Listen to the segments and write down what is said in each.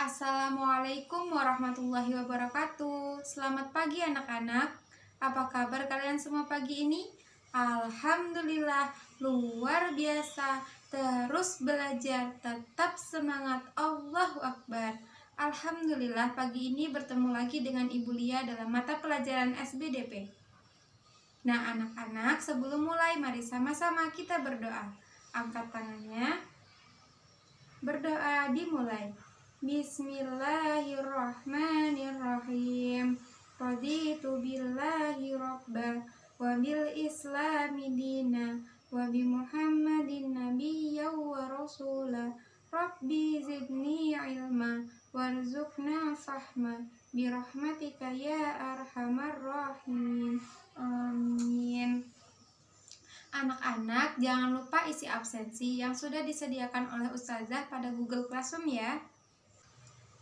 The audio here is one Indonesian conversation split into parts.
Assalamualaikum warahmatullahi wabarakatuh. Selamat pagi anak-anak. Apa kabar kalian semua pagi ini? Alhamdulillah, luar biasa. Terus belajar, tetap semangat. Allahu Akbar. Alhamdulillah, pagi ini bertemu lagi dengan Ibu Lia dalam mata pelajaran SBDP. Nah, anak-anak, sebelum mulai, mari sama-sama kita berdoa. Angkat tangannya. Berdoa dimulai. Bismillahirrahmanirrahim. Raditu billahi rabba wa bil islami dina wa bi Muhammadin nabiyya wa rasula. Rabbi zidni ilma warzuqna fahma bi rahmatika ya arhamar rahimin. Amin. Anak-anak, jangan lupa isi absensi yang sudah disediakan oleh Ustazah pada Google Classroom ya.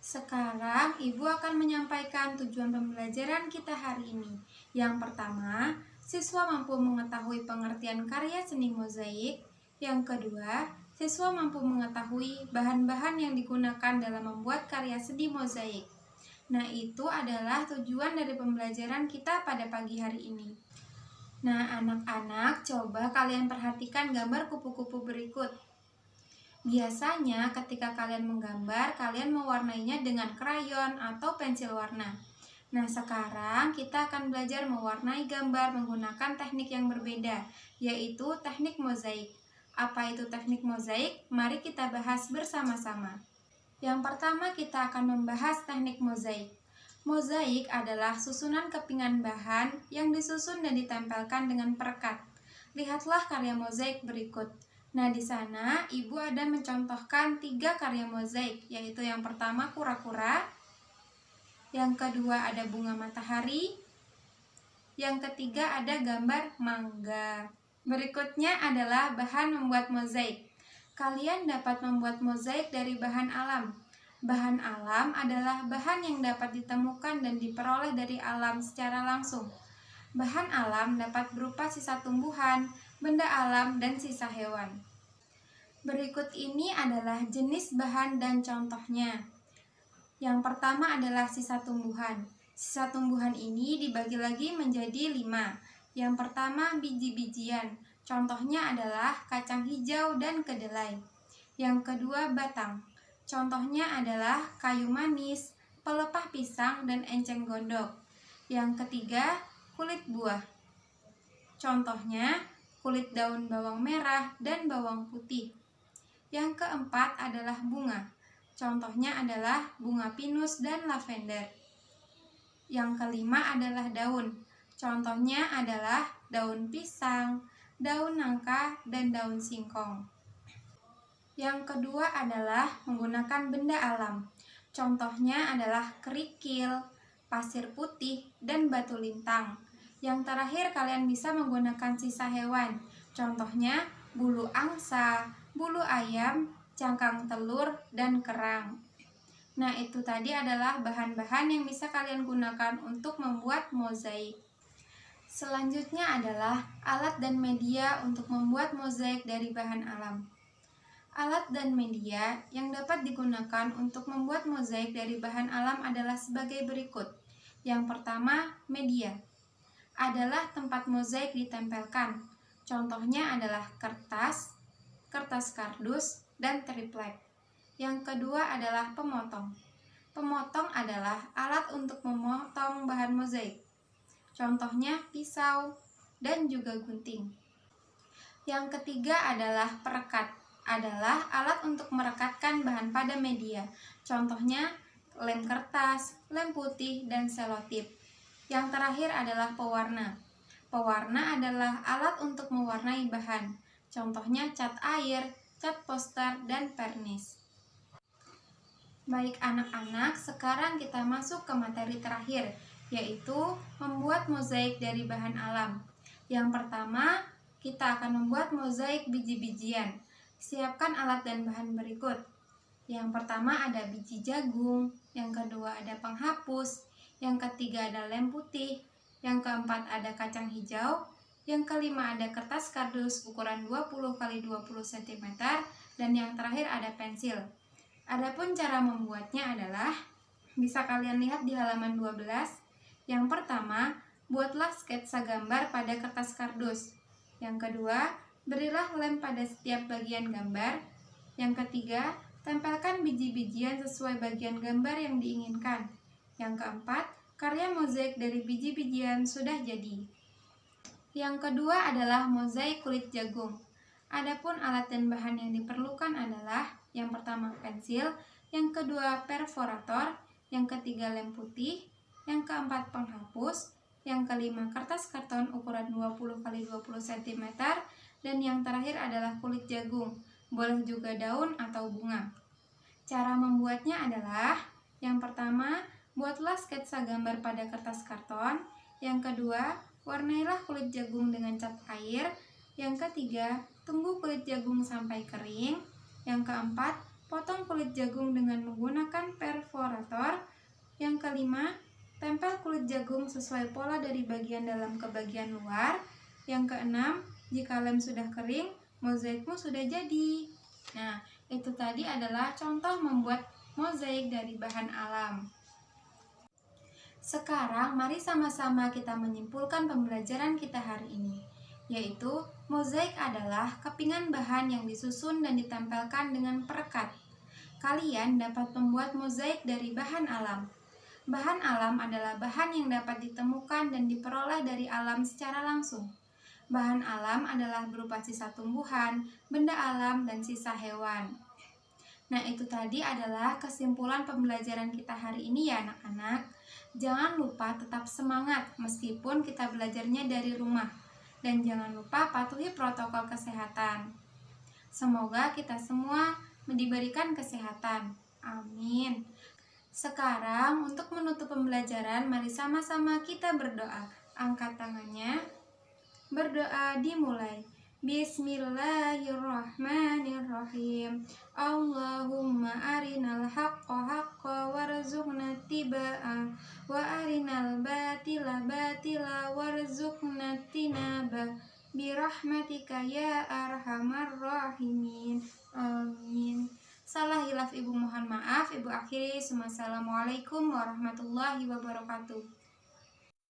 Sekarang Ibu akan menyampaikan tujuan pembelajaran kita hari ini. Yang pertama, siswa mampu mengetahui pengertian karya seni mozaik. Yang kedua, siswa mampu mengetahui bahan-bahan yang digunakan dalam membuat karya seni mozaik. Nah, itu adalah tujuan dari pembelajaran kita pada pagi hari ini. Nah, anak-anak, coba kalian perhatikan gambar kupu-kupu berikut. Biasanya ketika kalian menggambar, kalian mewarnainya dengan krayon atau pensil warna. Nah, sekarang kita akan belajar mewarnai gambar menggunakan teknik yang berbeda, yaitu teknik mozaik. Apa itu teknik mozaik? Mari kita bahas bersama-sama. Yang pertama, kita akan membahas teknik mozaik. Mozaik adalah susunan kepingan bahan yang disusun dan ditempelkan dengan perekat. Lihatlah karya mozaik berikut. Nah, di sana Ibu ada mencontohkan 3 karya mozaik, yaitu yang pertama kura-kura, yang kedua ada bunga matahari, yang ketiga ada gambar mangga. Berikutnya adalah bahan membuat mozaik. Kalian dapat membuat mozaik dari bahan alam. Bahan alam adalah bahan yang dapat ditemukan dan diperoleh dari alam secara langsung. Bahan alam dapat berupa sisa tumbuhan, benda alam, dan sisa hewan. Berikut ini adalah jenis bahan dan contohnya. Yang pertama adalah sisa tumbuhan. Sisa tumbuhan ini dibagi lagi menjadi 5. Yang pertama biji-bijian. Contohnya adalah kacang hijau dan kedelai. Yang kedua batang. Contohnya adalah kayu manis, pelepah pisang, dan enceng gondok. Yang ketiga kulit buah. Contohnya kulit daun bawang merah dan bawang putih. Yang keempat adalah bunga. Contohnya adalah bunga pinus dan lavender. Yang kelima adalah daun. Contohnya adalah daun pisang, daun nangka, dan daun singkong. Yang kedua adalah menggunakan benda alam. Contohnya adalah kerikil, pasir putih, dan batu lintang. Yang terakhir kalian bisa menggunakan sisa hewan. Contohnya bulu angsa, bulu ayam, cangkang telur, dan kerang. Nah, itu tadi adalah bahan-bahan yang bisa kalian gunakan untuk membuat mozaik. Selanjutnya adalah alat dan media untuk membuat mozaik dari bahan alam. Alat dan media yang dapat digunakan untuk membuat mozaik dari bahan alam adalah sebagai berikut. Yang pertama, media adalah tempat mozaik ditempelkan. Contohnya adalah kertas, kertas kardus, dan triplek. Yang kedua adalah pemotong. Pemotong adalah alat untuk memotong bahan mozaik. Contohnya pisau dan juga gunting. Yang ketiga adalah perekat. Adalah alat untuk merekatkan bahan pada media. Contohnya lem kertas, lem putih, dan selotip. Yang terakhir adalah pewarna. Pewarna adalah alat untuk mewarnai bahan. Contohnya cat air, cat poster, dan vernis. Baik anak-anak, sekarang kita masuk ke materi terakhir, yaitu membuat mozaik dari bahan alam. Yang pertama, kita akan membuat mozaik biji-bijian. Siapkan alat dan bahan berikut. Yang pertama ada biji jagung, yang kedua ada penghapus, yang ketiga ada lem putih, yang keempat ada kacang hijau, yang kelima ada kertas kardus ukuran 20 x 20 cm, dan yang terakhir ada pensil. Adapun cara membuatnya adalah bisa kalian lihat di halaman 12. Yang pertama, buatlah sketsa gambar pada kertas kardus. Yang kedua, berilah lem pada setiap bagian gambar. Yang ketiga, tempelkan biji-bijian sesuai bagian gambar yang diinginkan. Yang keempat, karya mozaik dari biji-bijian sudah jadi. Yang kedua adalah mozaik kulit jagung. Adapun alat dan bahan yang diperlukan adalah yang pertama pensil, yang kedua perforator, yang ketiga lem putih, yang keempat penghapus, yang kelima kertas karton ukuran 20 x 20 cm, dan yang terakhir adalah kulit jagung. Boleh juga daun atau bunga. Cara membuatnya adalah yang pertama, buatlah sketsa gambar pada kertas karton. Yang kedua, warnailah kulit jagung dengan cat air. Yang ketiga, tunggu kulit jagung sampai kering. Yang keempat, potong kulit jagung dengan menggunakan perforator. Yang kelima, tempel kulit jagung sesuai pola dari bagian dalam ke bagian luar. Yang keenam, jika lem sudah kering, mozaikmu sudah jadi. Nah, itu tadi adalah contoh membuat mozaik dari bahan alam. Sekarang mari sama-sama kita menyimpulkan pembelajaran kita hari ini, yaitu mozaik adalah kepingan bahan yang disusun dan ditempelkan dengan perekat. Kalian dapat membuat mozaik dari bahan alam. Bahan alam adalah bahan yang dapat ditemukan dan diperoleh dari alam secara langsung. Bahan alam adalah berupa sisa tumbuhan, benda alam, dan sisa hewan. Nah, itu tadi adalah kesimpulan pembelajaran kita hari ini ya anak-anak. Jangan lupa tetap semangat meskipun kita belajarnya dari rumah. Dan jangan lupa patuhi protokol kesehatan. Semoga kita semua diberikan kesehatan. Amin. Sekarang untuk menutup pembelajaran, mari sama-sama kita berdoa. Angkat tangannya. Berdoa dimulai. Bismillahirrahmanirrahim. Allahumma arinal haqqa haqqa warzuqna tibaa wa arinal batila batila warzuqna tinaba birahmatika ya arhamar rahimin. Amin. Salah hilaf Ibu mohon maaf. Ibu akhiri. Assalamualaikum warahmatullahi wabarakatuh.